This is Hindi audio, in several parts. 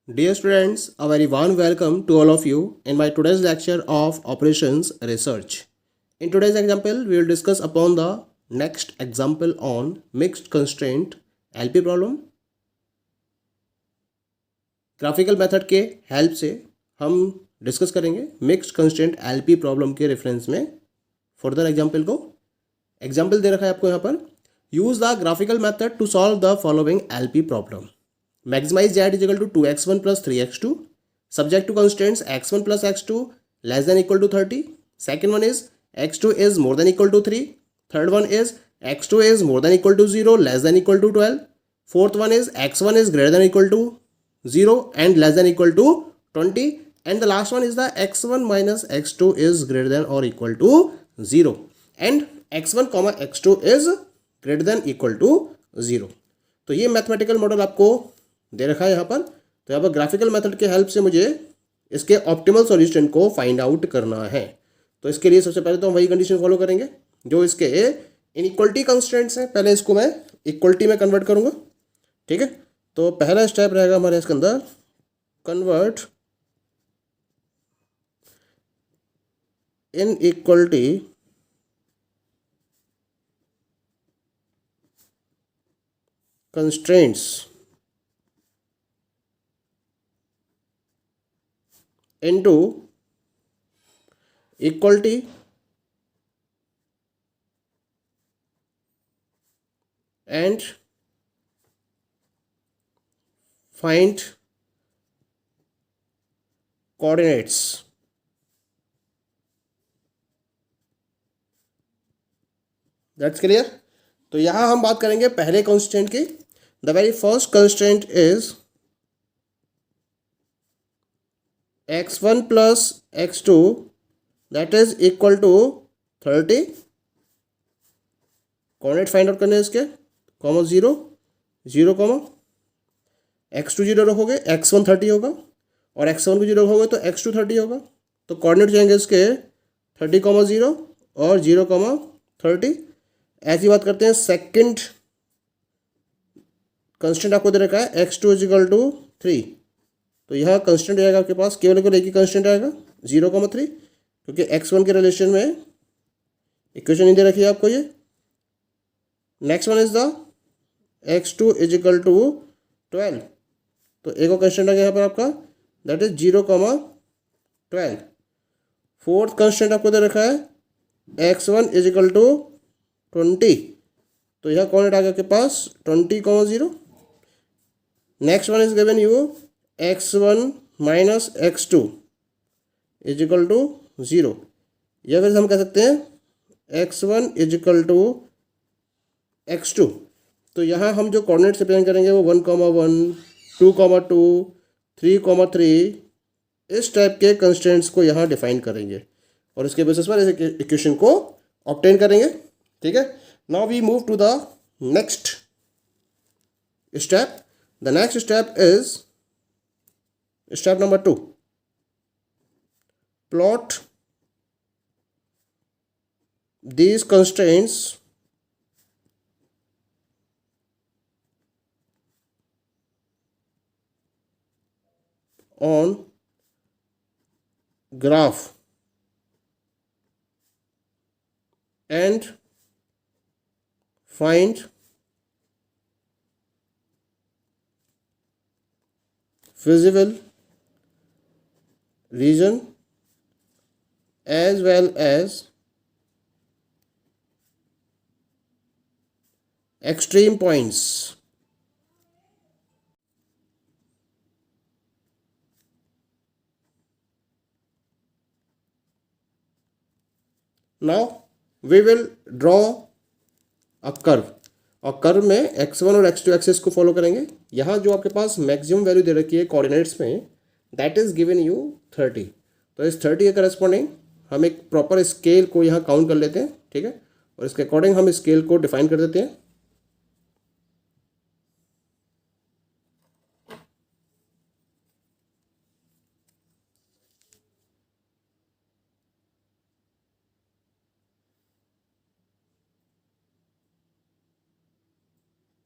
Dear students, a very warm welcome to all of you in my today's lecture of Operations Research. In today's example, we will discuss upon the next example on mixed constraint LP problem. Graphical method के हेल्प से हम डिस्कस करेंगे मिक्स्ड कंस्ट्रेंट एलपी प्रॉब्लम के रेफरेंस में. फर्दर एग्जाम्पल को एग्जाम्पल दे रखा है आपको यहाँ पर. Use the graphical method to solve the following LP problem. Maximize z is equal to 2x1 plus 3x2 subject to constraints x1 plus x2 less than equal to 30. Second one is x2 is more than equal to 3. Third one is x2 is more than equal to 0 less than equal to 12. Fourth one is x1 is greater than equal to 0 and less than equal to 20. And the last one is the x1 minus x2 is greater than or equal to 0 and x1 comma x2 is greater than equal to 0. तो ये मैथमेटिकल मॉडल आपको दे रखा है यहाँ पर. तो यहाँ पर ग्राफिकल मेथड के हेल्प से मुझे इसके ऑप्टिमल सॉल्यूशन को फाइंड आउट करना है. तो इसके लिए सबसे पहले तो हम वही कंडीशन फॉलो करेंगे जो इसके इनइक्वलिटी कंस्ट्रेंट्स हैं. पहले इसको मैं इक्वलिटी में कन्वर्ट करूँगा. ठीक है, तो पहला स्टेप रहेगा हमारे इसके अंदर convert inequality constraints into equality and find coordinates. That's clear. तो यहाँ हम बात करेंगे पहले कंस्ट्रेंट की. The very first constraint is x1 plus x2 that is equal to 30. Coordinate find out करने इसके कॉमा 0 0 कॉमा x2 0 रखोगे x1 30 होगा और x1 को 0 रखोगे तो x2 30 होगा. तो कोऑर्डिनेट जाएंगे इसके 30 कॉमा 0 और 0 कॉमा 30. ऐसी बात करते हैं सेकंड कंस्टेंट आपको दे रखा है x2 इजिकल टू 3. तो यह कंस्टेंट रहेगा आपके पास केवल एक ही कंस्टेंट आएगा 0,3 क्योंकि x1 के रिलेशन में इक्वेशन नहीं दे रखी है आपको ये. Next one is the x2 equal to 12. तो एक और कंस्टेंट आ गया यहाँ पर आपका दैट इज 0,12. फोर्थ कंस्टेंट आपको दे रखा है x1 इजिकल टू 20. तो यह कोऑर्डिनेट आ गया आपके पास 20,0. Next one is given you x1 minus x2 is equal to 0. या फिर हम कह सकते हैं x1 is equal to x2. तो यहाँ हम जो कोऑर्डिनेट रिप्रेजेंट करेंगे वो 1,1 2,2 3,3 इस टाइप के कंस्ट्रेंट्स को यहाँ डिफाइन करेंगे और इसके बेसिस पर इस इक्वेशन को ऑब्टेन करेंगे. ठीक है, now we move to the next step. The next step is step number 2. Plot these constraints on graph and find visible region as well as extreme points. Now we will draw a curve और कर्व में x1 और x2 एक्सिस को फॉलो करेंगे. यहाँ जो आपके पास मैक्सिमम वैल्यू दे रखी है कोऑर्डिनेट्स में दैट इज गिवन यू 30. तो इस 30 के करस्पॉन्डिंग हम एक प्रॉपर स्केल को यहाँ काउंट कर लेते हैं. ठीक है, और इसके अकॉर्डिंग हम स्केल को डिफाइन कर देते हैं.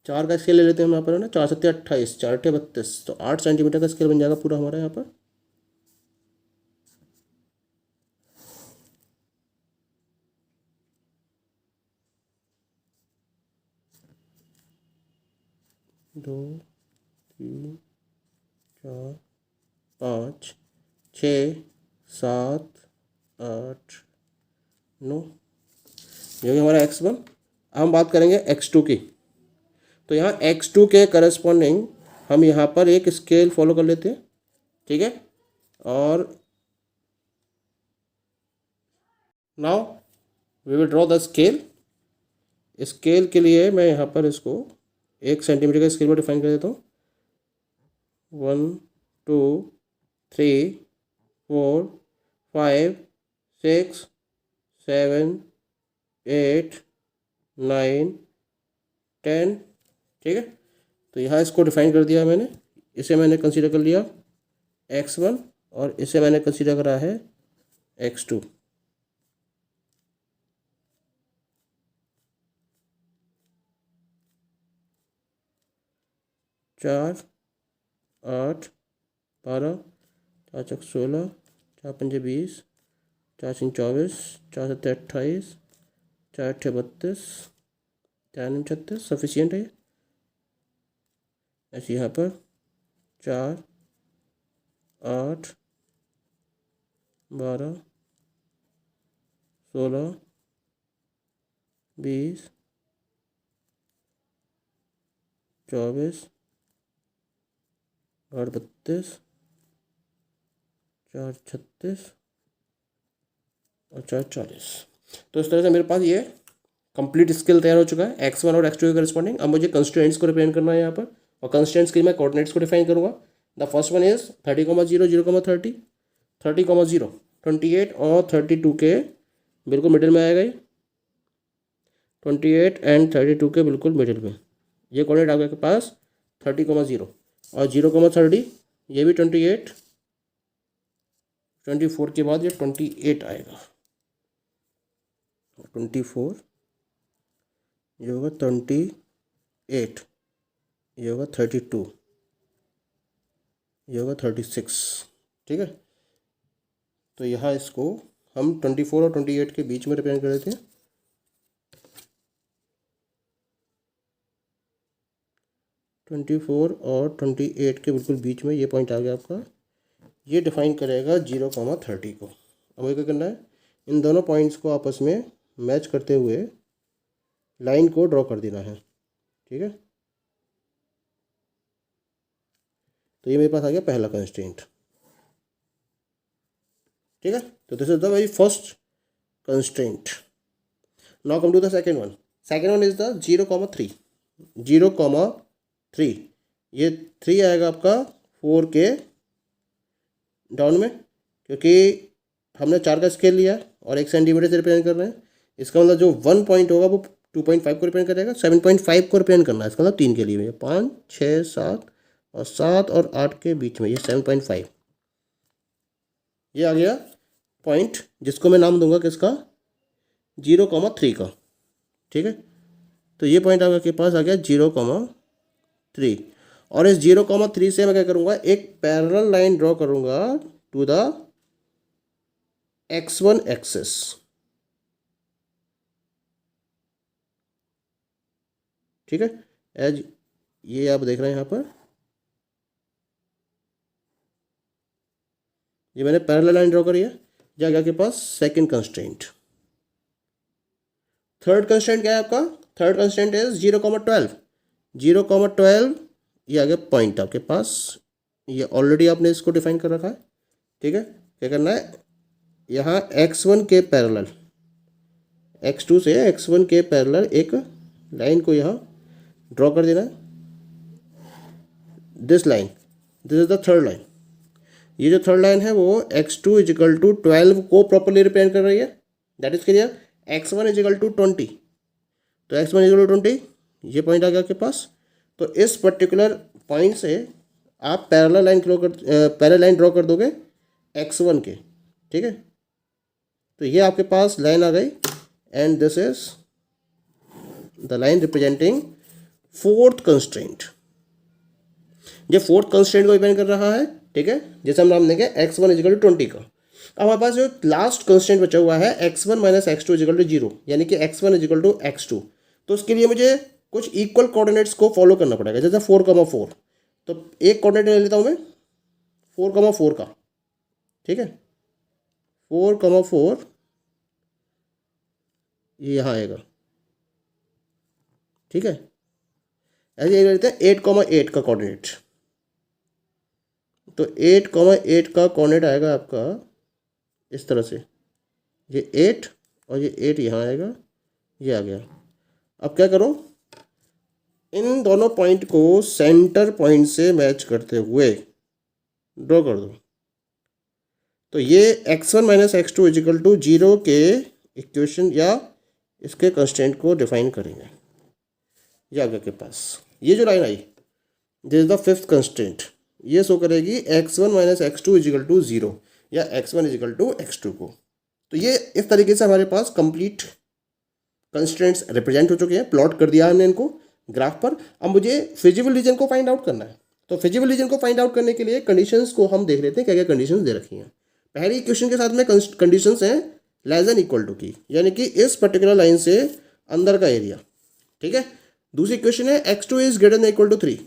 4 का स्केल ले लेते हैं हम यहाँ पर, है ना, 4 सत्ते 28, 4 अट्ठे 32, तो 8 सेंटीमीटर का स्केल बन जाएगा पूरा हमारा यहाँ पर। दो, तीन, 4, 5, 6, 7, 8, 9, जो कि हमारा x1। अब हम बात करेंगे x2 की। तो यहाँ x2 के करस्पॉन्डिंग हम यहाँ पर एक स्केल फॉलो कर लेते हैं, ठीक है। और now we will draw the scale. Scale के लिए मैं यहाँ पर इसको 1 सेंटीमीटर का स्केल में डिफाइन कर देता हूँ। 1, 2, 3, 4, 5, 6, 7, 8, 9, 10, ठीक है। तो यहाँ इसको डिफाइन कर दिया मैंने, इसे मैंने कंसीडर कर लिया x1 और इसे मैंने कंसीडर करा है x2। चार, 8, 12, 4 चौक 16, 4 पंजे 20, 4 छीन 24, 4 सत्ते 28, 4 अट्ठे 32, 4 नम 36, सफिशियंट है। ऐसे यहाँ पर 4, 8, 12, 16, 20, 24, 8 32, 4 36 और 4 40। तो इस तरह से मेरे पास ये कंप्लीट स्केल तैयार हो चुका है x1 और x2 के करस्पॉन्डिंग। अब मुझे कंस्ट्रेंट्स को रिप्रेजेंट करना है यहाँ पर, और कंस्ट्रेंट्स के लिए मैं कोऑर्डिनेट्स को डिफाइन करूँगा। द फर्स्ट वन इज 30,0, 0,30, 30,0, 28 और 32 के बिल्कुल मिडिल में आएगा ये, 28 एंड 32 के बिल्कुल मिडिल में ये कोऑर्डिनेट आ गया आपके पास 30,0 और 0,30 ये भी 28, 24 के बाद ये 28 आएगा, 24 ये होगा 28, ये होगा 32, ये होगा 36, ठीक है। तो यहाँ इसको हम 24 और 28 के बीच में रिप्रेजेंट कर देते हैं। ट्वेंटी 24 और 28 के बिल्कुल बीच में ये पॉइंट आ गया आपका, ये डिफाइन करेगा 0,30 को। अब मुझे क्या करना है, इन दोनों पॉइंट्स को आपस में मैच करते हुए लाइन को ड्रॉ कर देना है, ठीक है। तो ये मेरे पास आ गया पहला कंस्ट्रेंट, ठीक है। तो this is the very first constraint. Now come to the second one. Second one is the 0,3, 0,3, ये 3 आएगा आपका 4 के डाउन में, क्योंकि हमने 4 का स्केल लिया और 1 सेंटीमीटर से रिप्रेजेंट कर रहे हैं। इसका मतलब जो 1 पॉइंट होगा वो 2.5 को रिप्रेजेंट करेगा, 7.5 को रिप्रेजेंट करना है। इसका मतलब 3 के लिए 5, 6, 7 और 7 और 8 के बीच में ये 7.5, ये आ गया पॉइंट, जिसको मैं नाम दूंगा किसका, 0,3 का, ठीक है। तो ये पॉइंट आपके पास आ गया 0,3, और इस 0,3 से मैं क्या करूँगा, एक पैरेलल लाइन ड्रॉ करूँगा टू द x1 एक्सिस, ठीक है। एज ये आप देख रहे हैं यहाँ पर, ये मैंने पैरेलल लाइन ड्रॉ करी है। जाएगा आपके पास सेकंड कंस्ट्रेंट। थर्ड कंस्ट्रेंट क्या है आपका, थर्ड कंस्ट्रेंट इज 0,12, 0,12 ये आ गया पॉइंट आपके पास, ये ऑलरेडी आपने इसको डिफाइन कर रखा है, ठीक है। क्या करना है, यहाँ x1 के पैरेलल, x2 से x1 के पैरेलल एक लाइन को यहाँ ड्रॉ कर देना है। This line, this is the third line. ये जो थर्ड लाइन है वो x2 इजिकल टू 12 को प्रॉपरली रिप्रेजेंट कर रही है, that is clear. x1 equal to 20, तो x1 इजिकल टू 20 ये पॉइंट आ गया आपके पास। तो इस पर्टिकुलर पॉइंट से आप पैरेलल लाइन ड्रॉ कर दोगे x1 के, ठीक है। तो ये आपके पास लाइन आ गई, and this is the line representing fourth constraint, ये फोर्थ कंस्ट्रेंट को डिपेंड कर रहा है, ठीक है। जैसे हम नाम देंगे x1 इजिकल टू 20 का। अब हमारे पास जो लास्ट कंस्ट्रेंट बचा हुआ है x1 minus x2 equal to 0, यानी कि x1 इजिकल टू x2। तो उसके लिए मुझे कुछ इक्वल कोऑर्डिनेट्स को फॉलो करना पड़ेगा, जैसे 4,4। तो एक कोऑर्डिनेट ले लेता हूँ मैं 4,4 का, ठीक है। 4,4 ये यहाँ आएगा, ठीक है। ऐसे ले लेते हैं 8,8 का कोऑर्डिनेट। तो 8,8 का कोऑर्डिनेट आएगा आपका इस तरह से, ये 8 और ये 8 यहाँ आएगा, ये आ गया। अब क्या करो, इन दोनों पॉइंट को सेंटर पॉइंट से मैच करते हुए ड्रॉ कर दो। तो ये x1 minus x2 equal to 0 के इक्वेशन या इसके कंस्टेंट को डिफाइन करेंगे। ये आ गया के पास, ये जो लाइन आई this is the fifth constant, ये शो करेगी x1 minus x2 equal to 0 या x1 इजिकल टू x2 को। तो ये इस तरीके से हमारे पास कंप्लीट कंस्ट्रेंट्स रिप्रेजेंट हो चुके हैं, प्लॉट कर दिया हमने इनको ग्राफ पर। अब मुझे फिजिबल रीजन को फाइंड आउट करना है। तो फिजिबल रीजन को फाइंड आउट करने के लिए कंडीशंस को हम देख लेते हैं, क्या क्या कंडीशंस दे रखी हैं। पहली इक्वेशन के साथ में कंडीशंस हैं लेस देन इक्वल टू की, यानी कि इस पर्टिकुलर लाइन से अंदर का एरिया, ठीक है। दूसरी इक्वेशन है x2 is greater than equal to 3,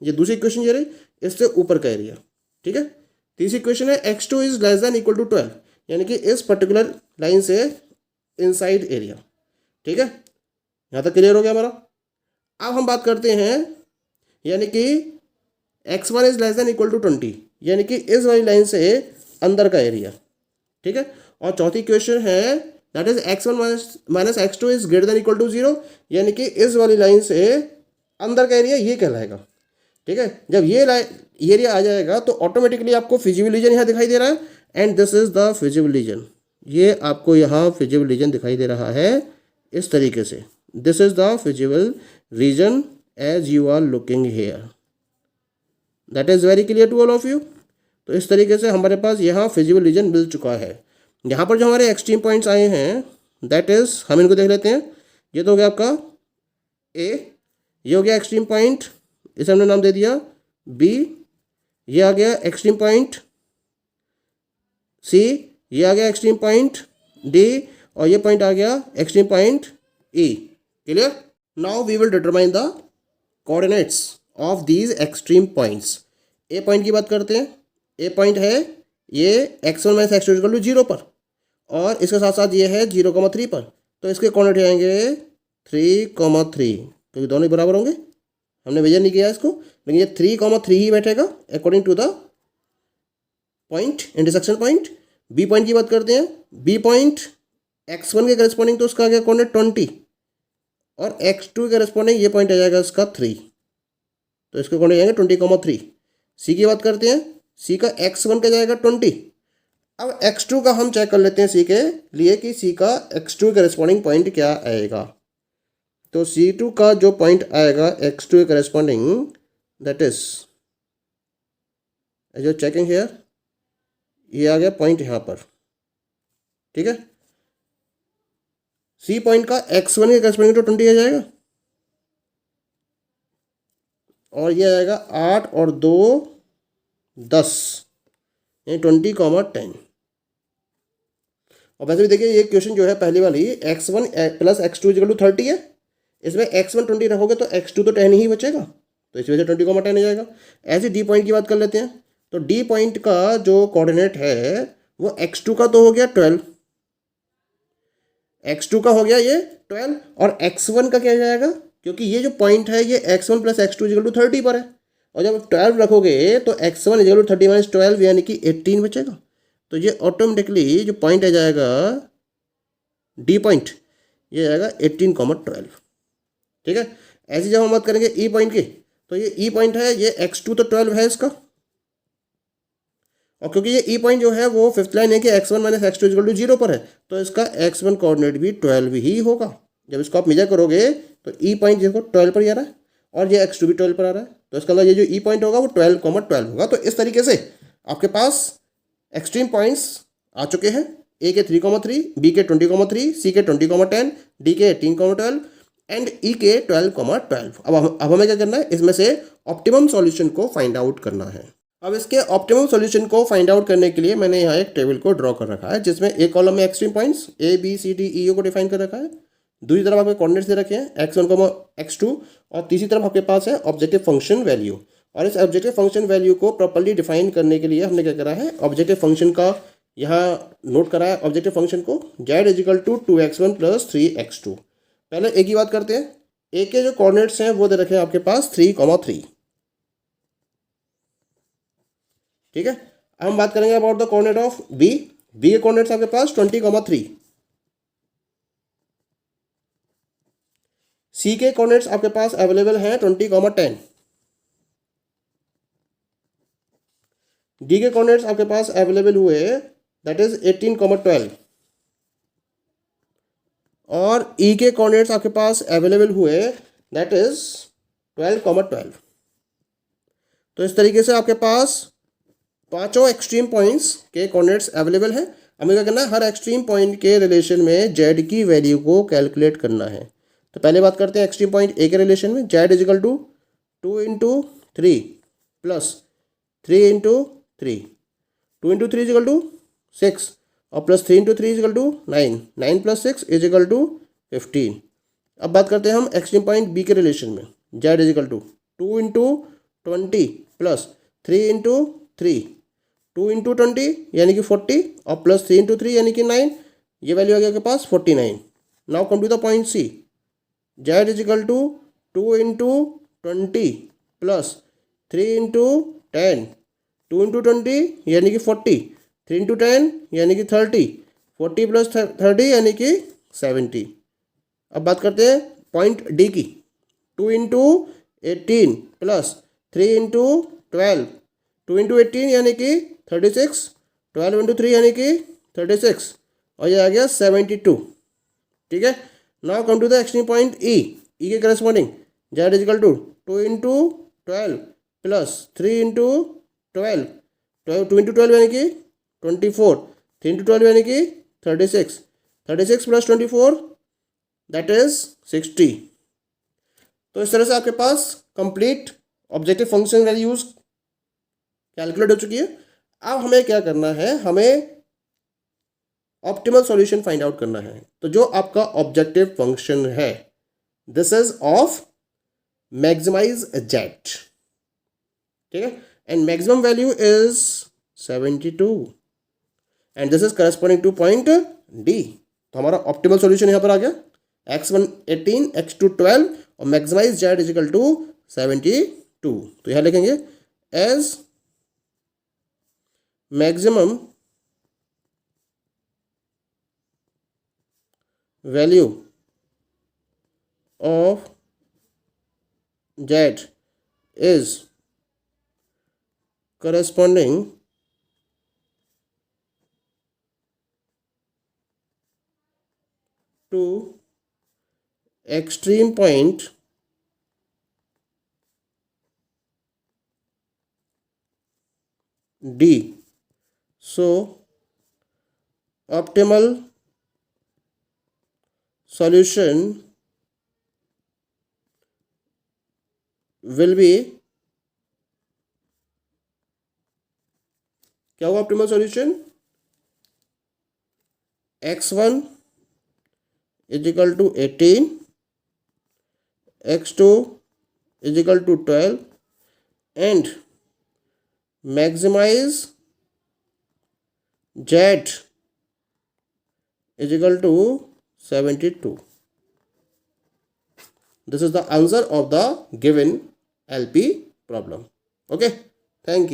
ये दूसरी इक्वेशन ये रही, इससे ऊपर का एरिया, ठीक है। तीसरी इक्वेशन है x2 is less than equal to 12, यानी कि इस पर्टिकुलर लाइन से इनसाइड एरिया, ठीक है। यहाँ तक क्लियर हो गया हमारा। अब हम बात करते हैं, यानी कि x1 is less than equal to 20, यानी कि इस वाली लाइन से अंदर का एरिया, ठीक है। और चौथी इक्वेशन है that is x1 minus x2 is greater than equal to 0, यानी कि इस वाली लाइन से अंदर का एरिया ये कहलाएगा, ठीक है। जब ये एरिया आ जाएगा तो ऑटोमेटिकली आपको फिजिबल रीजन यहाँ दिखाई दे रहा है, and this is the feasible reason. ये आपको यहाँ फिजिबल रीजन दिखाई दे रहा है इस तरीके से, this is the feasible region as you are looking here. That is very clear to all of you. तो इस तरीके से हमारे पास यहाँ फिजिबल रीजन मिल चुका है। यहाँ पर जो हमारे एक्सट्रीम पॉइंट्स आए हैं दैट इज, हम इनको देख लेते हैं। ये तो हो गया आपका ए, ये हो गया एक्सट्रीम पॉइंट, इसे हमने नाम दे दिया बी। ये आ गया एक्सट्रीम पॉइंट सी, ये आ गया एक्सट्रीम पॉइंट डी, और ये पॉइंट आ गया extreme point E. Clear? Now we will determine the coordinates of these extreme points. A point की बात करते हैं। ए पॉइंट है ये x1 minus x2 equal to 0 पर, और इसके साथ साथ ये है 0,3 पर। तो इसके कोऑर्डिनेट आएंगे 3,3, क्योंकि दोनों ही बराबर होंगे। हमने मेजर नहीं किया इसको, लेकिन ये 3,3 ही बैठेगा according to the point, intersection point. B point की बात करते हैं। बी पॉइंट x1 के करस्पॉन्डिंग तो उसका आ गया कोऑर्डिनेट 20, और x2 के करस्पॉन्डिंग ये पॉइंट आ जाएगा इसका 3, तो इसके कोऑर्डिनेट आएंगे 20,3। सी की बात करते हैं। सी का x1 का जाएगा 20। अब x2 का हम चेक कर लेते हैं सी के लिए कि सी का x2 के करस्पॉन्डिंग पॉइंट क्या आएगा। तो C2 का जो पॉइंट आएगा x2 के करस्पॉन्डिंग, दैट इज जो चेकिंग हियर, ये आ गया पॉइंट यहाँ पर, ठीक है। सी पॉइंट का x1 के करस्पॉन्डिंग तो 20 आ जाएगा, और ये आएगा 8 और 2 10, यानी 20,10। और वैसे भी देखिए ये क्वेश्चन जो है पहली वाली x1 plus x2 equal to 30 है, इसमें x1 20 रखोगे तो x2 तो 10 ही बचेगा, तो इस वजह से 20,10 आ जाएगा। ऐसे डी पॉइंट की बात कर लेते हैं। तो डी पॉइंट का जो कोऑर्डिनेट है वो x2 का तो हो गया 12, x2 का हो गया ये 12, और x1 का क्या जाएगा, क्योंकि ये जो पॉइंट है ये x1 plus x2 equal to 30 पर है, और जब 12 रखोगे तो x1 इक्वल टू 30 माइनस 12 यानी कि 18 बचेगा। तो ये ऑटोमेटिकली जो पॉइंट आ जाएगा डी पॉइंट, ये आएगा 18,12, ठीक है। ऐसी जब हम बात करेंगे ई पॉइंट की, तो ये ई पॉइंट है, ये x2 तो 12 है इसका, और क्योंकि ये ई पॉइंट जो है वो फिफ्थ लाइन है कि x1 minus x2 equal to 0 पर है, तो इसका x1 कोऑर्डिनेट भी 12 ही होगा। जब इसको आप मेजर करोगे तो ई पॉइंट देखो 12 पर ही आ रहा है, और ये x2 भी 12 पर आ रहा है, तो इसका मतलब ये जो ई पॉइंट होगा वो 12,12 होगा। तो इस तरीके से आपके पास एक्सट्रीम पॉइंट्स आ चुके हैं। ए के 3,3, बी के 20,3, सी के 20,10, डी के 18,12, एंड ई के 12,12। अब हमें क्या करना है, इसमें से ऑप्टिमम सॉल्यूशन को फाइंड आउट करना है। अब इसके ऑप्टिमम सॉल्यूशन को फाइंड आउट करने के लिए मैंने यहाँ एक टेबल को ड्रॉ कर रखा है, जिसमें एक कॉलम में extreme points A B C D E को डिफाइन कर रखा है, दूसरी तरफ आपके कोऑर्डिनेट्स दे रखे हैं x1, x2, और तीसरी तरफ आपके पास है ऑब्जेक्टिव फंक्शन वैल्यू। और इस ऑब्जेक्टिव फंक्शन वैल्यू को प्रॉपर्ली डिफाइन करने के लिए हमने क्या करा है, ऑब्जेक्टिव फंक्शन का यहाँ नोट करा है। ऑब्जेक्टिव फंक्शन को z equal to 2x1 plus 3x2। पहले ए की बात करते हैं। ए के जो कोऑर्डिनेट्स हैं वो दे रखे हैं आपके पास 3,3। ठीक है, अब हम बात करेंगे about the coordinate of B. B के कोऑर्डिनेट्स आपके पास 20,3। सी के कोऑर्डिनेट्स आपके पास अवेलेबल हैं 20,10। डी के कोऑर्डिनेट्स आपके पास अवेलेबल हुए दैट इज 18,12। और ई के कोऑर्डिनेट्स आपके पास अवेलेबल हुए दैट इज 12,12। तो इस तरीके से आपके पास पांचों एक्सट्रीम पॉइंट्स के कोऑर्डिनेट्स अवेलेबल हैं। हमें क्या करना है, हर एक्सट्रीम पॉइंट के रिलेशन में जेड की वैल्यू को कैलकुलेट करना है। तो पहले बात करते हैं एक्सट्रीम पॉइंट ए के रिलेशन में। Z is equal to 2 into 3 plus 3 into 3, 2 into 3 equal to 6, और plus 3 into 3 equal to 9, 9 plus 6 equal to 15। अब बात करते हैं हम एक्सट्रीम पॉइंट बी के रिलेशन में। Z is equal to 2 into 20 plus 3 into 3, 2 into 20 यानी कि 40, और प्लस 3 इंटू 3 यानी कि 9, ये वैल्यू आ गया आपके पास 49। Now come to the point C. Z is equal to 2 into 20 plus 3 into 10, 2 into 20 यानी कि 40, 3 इंटू 10 यानी कि 30, 40 प्लस 30 यानी कि 70। अब बात करते हैं पॉइंट डी की। 2 इंटू 18 प्लस 3 इंटू 12, 2 इंटू 18 यानी कि 36, 12 इंटू 3 यानी कि 36, और ये आ गया 72। ठीक है, now come to the extreme point E. E के corresponding Z is equal to 2 into 12 plus 3 into 12, 2 into 12 यानी कि 24, 3 इंटू 12 यानी कि 36, 36 प्लस 24 दैट इज 60। तो इस तरह से आपके पास complete objective function values calculate हो चुकी है। अब हमें क्या करना है, हमें ऑप्टिमल सॉल्यूशन फाइंड आउट करना है। तो जो आपका ऑब्जेक्टिव फंक्शन है this is of maximise Z. ठीक है, and maximum value is 72 and this is corresponding to point D. तो हमारा ऑप्टिमल सॉल्यूशन यहां पर आ गया x1 18, x2 12, और मैक्सिमाइज जेड इजिकल टू 72। तो यहां लिखेंगे as maximum value of z is corresponding to extreme point D. So optimal solution will be, क्या होगा optimal solution, x1 equal to 18, x2 equal to 12 and maximise z equal to 72. This is the answer of the given LP problem. Okay, thank you.